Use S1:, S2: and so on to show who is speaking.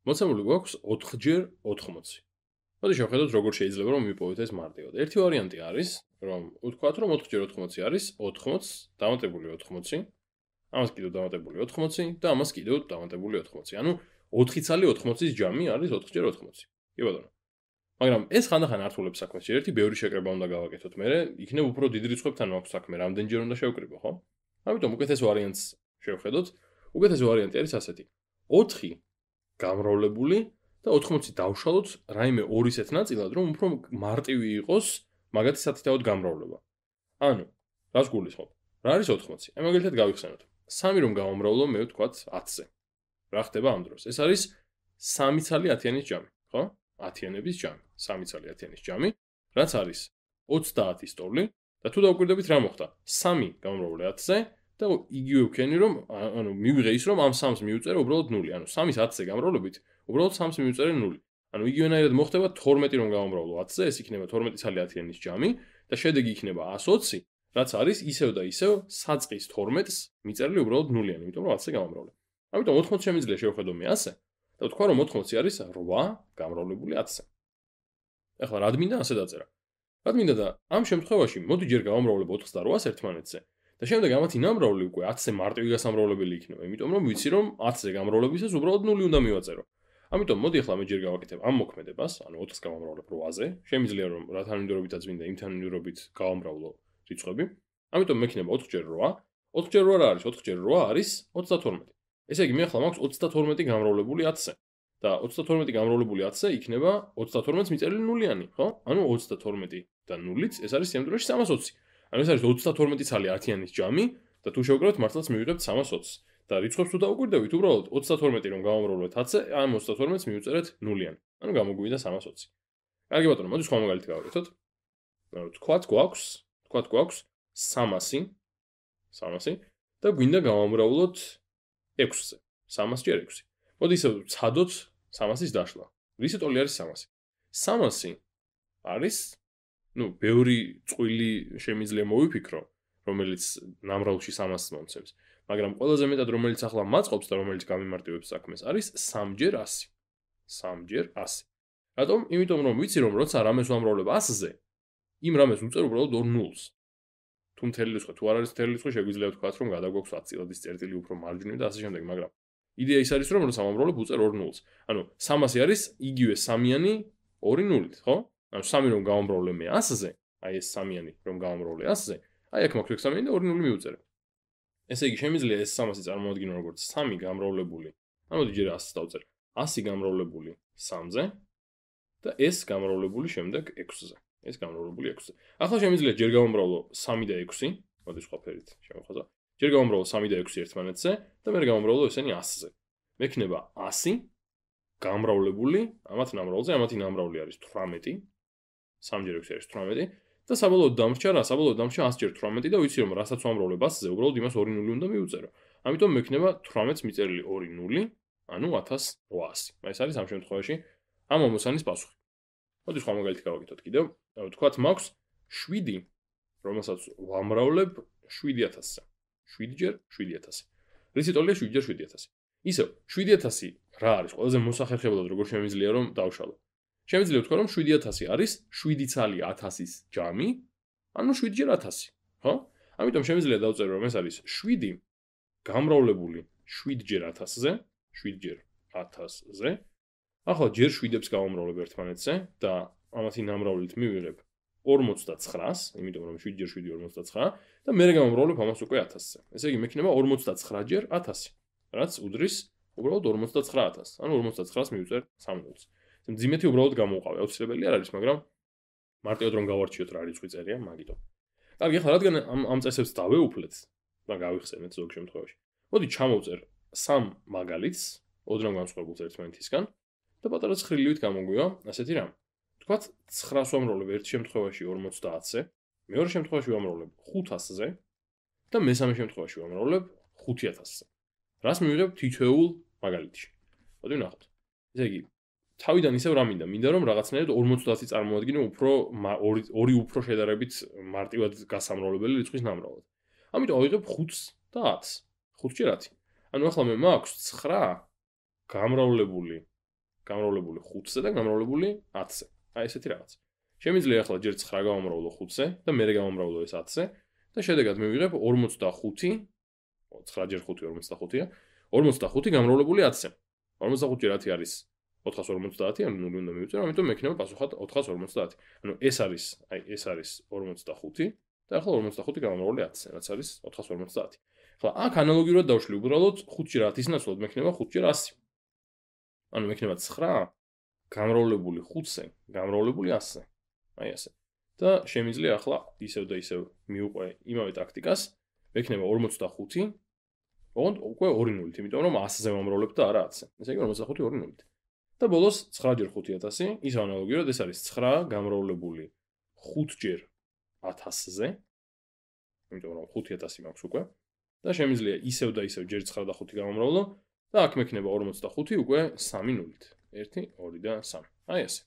S1: მოცემული გვაქვს 4-ჯერ 80. მოდი შევხედოთ, როგორ შეიძლება რომ მივიპოვოთ ეს მარტივად. ერთი ვარიანტი არის, რომ ვთქვათ, რომ 4-ჯერ 80 არის 80 დამატებული 80, ამას კიდევ დამატებული 80 და ამას კიდევ დამატებული 80. ანუ 4 ცალი 80-ის ჯამი არის 4-ჯერ 80. კი ბატონო. მაგრამ ეს ხანდახან ართულებს საქმეს. ერთი ბევრი შეკრება უნდა გავაკეთოთ. მერე იქნებ უფრო დიდ რიცხვებთან მაქვს საქმე, რამდენჯერ უნდა შევკრიბო, ხო? ამიტომ უკეთეს ვარიანტს შევხედოთ. უკეთესი ვარიანტი არის ასეთი. 4 გამრავლებული და 80 დავშალოთ რაიმე ორ ისეთ ნაწილად, რომ უფრო მარტივი იყოს მაგათი სათითაოდ გამრავლება. ანუ, რას გულისხმობ? რა არის 80? აი მაგალითად გავიხსენოთ. 3 რომ გავამრავლო, მე ვთქვათ 10-ზე. რა ხდება ამ დროს? ეს არის 3 ცალი 10-იანის ჯამი, ხო? 10-იანების ჯამი, 3 ცალი 10-იანის ჯამი, რაც არის 30 სტოლი და თუ დავუკვირდებით რა მოხდა? 3 გამრავლე 10-ზე და იგივე ვქენი რომ ანუ მივიღე ის რომ ამ 3-ს მივუწერე უბრალოდ 0. ანუ 3-ის 10-ზე გამრავლებით უბრალოდ 3-ს მივუწერე 0. ანუ იგივენაირად მოხდება 12 რომ გავამრავლო 10-ზე, ეს იქნება 12 ცალი 10-იანის ჯამი და შედეგი იქნება 120, რაც არის ისევ და ისევ საწყის 12-ს მიწერილი უბრალოდ 0-იანი, იმიტომ რომ 10-ზე გამამრავლე. ამიტომ 80 შემიძლია შევხედო მე ასე და ვთქვა რომ 80 არის 8 გამრავლებული 10-ზე. ეხლა რა მინდა ასე დაწერა? რა მინდა და ამ შემთხვევაში მოდი ჯერ გავამრავლებ 4-ს და 8-ს ერთმანეთზე. და შემდეგ ამათი ნამრავლი უკვე 10-ზე მარტივი გასამრავლებელი იქნება, იმიტომ რომ ვიცი რომ 10-ზე გამრავლებისას უბრალოდ 0 უნდა მივაწერო. ამიტომ მოდი ახლა მე ჯერ გავაკეთებ ამ მოქმედებას, ანუ 4-ს გავამრავლებ 8-ზე, შემიძლია რომ რა თანმიმდევრობითაც მინდა იმ თანმიმდევრობით გავამრავლო რიცხვები. ამიტომ მექნება 4x8. 4x8 რა არის? 4x8 არის 32. ესე იგი მე ახლა მაქვს 32 გამრავლებული 10-ზე. და 32 გამრავლებული 10-ზე იქნება 32-ს მიწერილი 0-იანი, ხო? ანუ 32 და 0-იც ეს არის სიამოვნებაში 320. ანუ ეს არის 32 ცალი 10-იანის ჯამი და თუ შევკრებთ მართლაც მივიღებთ 320. და რიცხვებს თუ დავუკვირდებით, უბრალოდ 32 რომ გავამრავლოთ 10-ზე, ამ 32-ს მივუწერეთ 0-იანი. ანუ გამოგვივიდა 320. კარგი ბატონო, მოდი სხვა მაგალითი გავაკეთოთ. ვთქვათ გვაქვს 300 და გვინდა გავამრავლოთ 6-ზე. 300/6. მოდი ისევ ვცადოთ 300-ის დაშლა. რისი ტოლი არის 300? 300 არის ბევრი წყვილი შემიძლია მოვიფიქრო, რომელიც ნამრავლში 300-ს მომცემს. მაგრამ ყველაზე მეტად რომელიც ახლა მაწყობს და რომელიც გამიმარტივებს საქმეს არის 3x100. 3x100. რატომ? იმიტომ რომ ვიცი რომ როცა რამეს ვამრავლებ 100-ზე, იმ რამეს ვუწერ უბრალოდ 2 0-ს. თუ მთელი რიცხვი, თუ არ არის მთელი რიცხვი, შეგვიძლია ვთქვათ რომ გადაგვაქვს 10 წილადის წერტილი უფრო მარჯვნივ და ასე შემდეგ, მაგრამ იდეა ის არის რომ როცა ვამრავლებ ვუწერ 2 0-ს. ანუ 300 არის იგივე 3-იანი 2 0-ით, ხო? ანუ 3 რომ გავამრავლე მე 100-ზე, აი ეს 3-იანი რომ გავამრავლე 100-ზე, აი აქ მაქვს 6-იანი და 2 0 მივუწერე. ესე იგი შემიძლია ეს 300 წარმოვადგინო როგორც 3 გამრავლებული. ანუ ჯერ 100-ს დავწერ. 100 გამრავლებული 3-ზე და ეს გამრავლებული შემდეგ 6-ზე. ეს გამრავლებული 6-ზე. ახლა შემიძლია ჯერ გავამრავლო 3 და 6, მოდი სხვა ფერით შევხვაზო. ჯერ გავამრავლო 3 და 6 ერთმანეთზე და მე გავამრავლო ესენი 100-ზე. მექნება 100 გამრავლებული ამათ ნამრავლზე, ამათი ნამრავლი არის 18. 3x6 არის 18 და საბოლოოდ დამრჩა რა? საბოლოოდ დამრჩა 100/18 და ვიცი რომ რასაც ვამრავლებ 100-ზე, უბრალოდ იმას 2 0 უნდა მივუწერო. ამიტომ მექნება 18-ს მიწერილი 2 0, ანუ 1800. ეს არის ამ შემთხვევაში ამ ამოცანის პასუხი. მოდი სხვა მაგალითი გავაკეთოთ კიდევ. ვთქვათ მაქვს 7, რომელსაც ვამრავლებ 7000-ზე. 7x7000. რისი ტოლია 7x7000? ისევ 7000 რა არის? ყველაზე მოსახერხებლად როგორ შემიძლია რომ დავშალო? შემიძლია ვთქვა რომ 7000 არის 7 ცალი 1000-ის ჯამი, ანუ 7x1000, ხო? ამიტომ შემიძლია დავწერო რომ ეს არის 7 გამრავლებული 7x1000-ზე, 7x1000-ზე. ახლა ჯერ 7-ებს გავამრავლებ ერთმანეთზე და ამათი ნამრავლით მივიღებ 49-ს, იმიტომ რომ 7x7 49 და მე გავამრავლებ ამას უკვე 1000-ზე. ესე იგი მექნება 49x1000, რაც უდრის უბრალოდ 59000. ანუ 59000-ს მივუწერ 3-ს. მძიმეთი უბრალოდ გამოვყავე, აუცილებელი არ არის, მაგრამ მარტივად რომ გავარჩიოთ რა რიცხვი წერია, მაგიტომ. კარგი, ახლა რადგან ამ წესებს დავეუფლეთ და გავიხსენეთ ზოგ შემთხვევაში. მოდი ჩამოვწერ 3 მაგალითს, ოდნავ განსხვავებულს ერთმანეთისგან და პატარა ცხრილივით გამოგვივა ასეთი რამ. ვთქვათ 900-ს ვამრავლებ ერთ შემთხვევაში 50-ზე, მეორე შემთხვევაში ვამრავლებ 500-ზე და მესამე შემთხვევაში ვამრავლებ 5000-ზე. რას მივიღებ თითოეულ მაგალითში? მოდი ვნახოთ. ესე იგი თავიდან ისევ რა მინდა? მინდა რომ რაღაცნაირად 50-ი წარმოვადგინო ორი უფრო შედარებით მარტივად გასამრავლებელი რიცხვის ნამრავლად. ამიტომ ავიღებ 5-ს და 10-ს. 5x10. ანუ ახლა მე მაქვს 9 გამრავლებული გამრავლებული 5-ზე და გამრავლებული 10-ზე. აი ესეთი რაღაც. Შემიძლია ახლა ჯერ 9 გავამრავლო 5-ზე და მერე გავამრავლო ეს 10-ზე და შედეგად მივიღებ 45 9 ჯერ 5 45-ია 45 გამრავლებული 10-ზე. 45 ჯერ 10 არის 450, ანუ 0 უნდა მივიწერო, ამიტომ მექნება პასუხად 450. ანუ ეს არის 45 და ახლა 45 გამრავლებული 10-ზე, რაც არის 450. ახლა აქ ანალოგიურად დავშლი უბრალოდ 5 ჯერ 10-ის ნაცვლად მექნება 5 ჯერ 100. ანუ მექნება 9 გამრავლებული 5-ზე, გამრავლებული 100-ზე. აი ასე. და შემიძლია ახლა ისევ და ისევ მივუყვე იმავე ტაქტიკას, მექნება 45 ოღონდ უკვე 2-0-ით, იმიტომ რომ 100-ზე ვამრავლებ და არა 10-ზე. ესე იგი 45 2-0-ით. და ბოლოს 9 ჯერ 5000, ის ანალოგიურად ეს არის 9 გამრავლებული 5 ჯერ 1000-ზე. იმიტომ რომ 5000 მაქვს უკვე. და შემიძლია ისევ და ისევ ჯერ 9 და 5 გავამრავლო და აქ მექნება 45 უკვე 3-0-ით. 1 2 და 3. აი ესე.